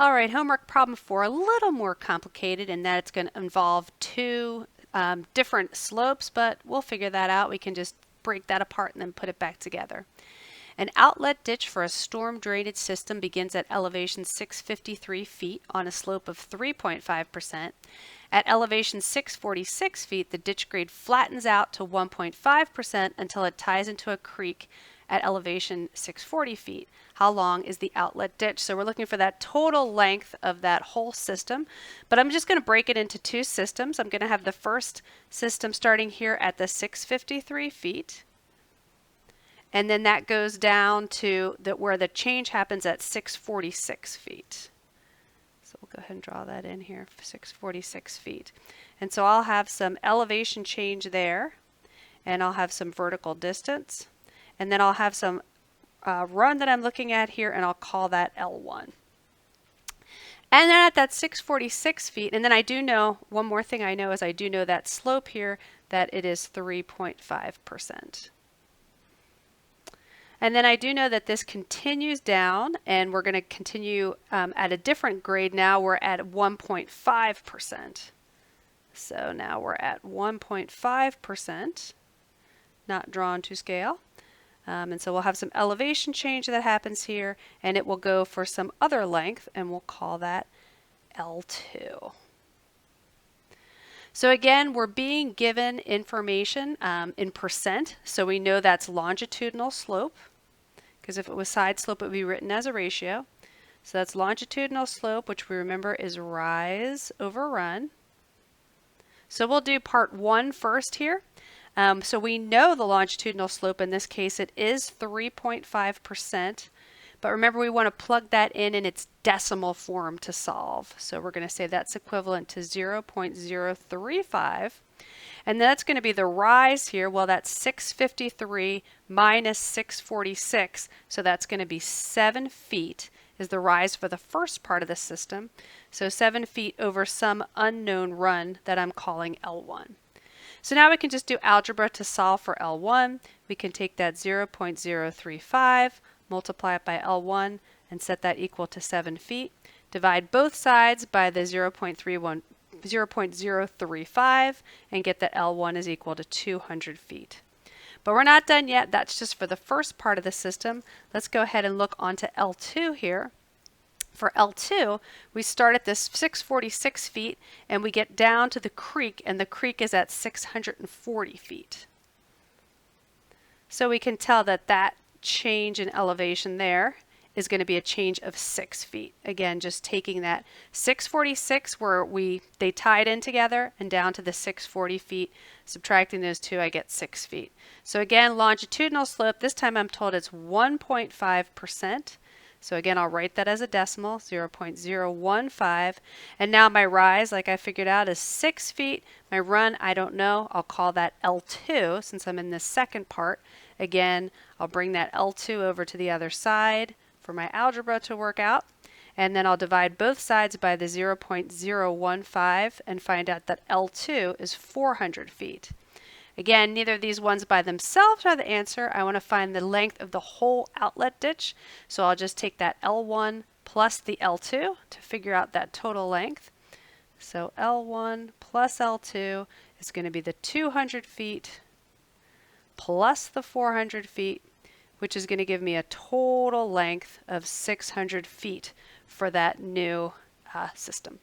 All right, homework problem 4, a little more complicated in that it's going to involve two different slopes, but we'll figure that out. We can just break that apart and then put it back together. An outlet ditch for a storm drainage system begins at elevation 653 feet on a slope of 3.5%. At elevation 646 feet, the ditch grade flattens out to 1.5% until it ties into a creek at elevation 640 feet. How long is the outlet ditch? So we're looking for that total length of that whole system, but I'm just going to break it into two systems. I'm going to have the first system starting here at the 653 feet. And then that goes down to where the change happens at 646 feet. So we'll go ahead and draw that in here, 646 feet. And so I'll have some elevation change there, and I'll have some vertical distance, and then I'll have some run that I'm looking at here, and I'll call that L1. And then at that 646 feet, and then I do know, one more thing I know is I do know that slope here, that it is 3.5%. And then I do know that this continues down, and we're going to continue at a different grade now. We're at 1.5%. So now we're at 1.5%, not drawn to scale. And so we'll have some elevation change that happens here, and it will go for some other length, and we'll call that L2. So again, we're being given information in percent, so we know that's longitudinal slope, because if it was side slope, it would be written as a ratio. So that's longitudinal slope, which we remember is rise over run. So we'll do part 1 first here. So we know the longitudinal slope, in this case it is 3.5%, but remember we want to plug that in its decimal form to solve. So we're going to say that's equivalent to 0.035, and that's going to be the rise here. Well, that's 653 minus 646, so that's going to be 7 feet is the rise for the first part of the system. So 7 feet over some unknown run that I'm calling L1. So now we can just do algebra to solve for L1. We can take that 0.035, multiply it by L1, and set that equal to 7 feet. Divide both sides by the 0.035 and get that L1 is equal to 200 feet. But we're not done yet. That's just for the first part of the system. Let's go ahead and look onto L2 here. For L2, we start at this 646 feet and we get down to the creek, and the creek is at 640 feet. So we can tell that that change in elevation there is going to be a change of 6 feet. Again, just taking that 646 where they tied in together and down to the 640 feet, subtracting those two, I get 6 feet. So again, longitudinal slope, this time I'm told it's 1.5%. So again, I'll write that as a decimal, 0.015. And now my rise, like I figured out, is 6 feet. My run, I don't know. I'll call that L2 since I'm in the second part. Again, I'll bring that L2 over to the other side for my algebra to work out. And then I'll divide both sides by the 0.015 and find out that L2 is 400 feet. Again, neither of these ones by themselves are the answer. I want to find the length of the whole outlet ditch. So I'll just take that L1 plus the L2 to figure out that total length. So L1 plus L2 is going to be the 200 feet plus the 400 feet, which is going to give me a total length of 600 feet for that new system.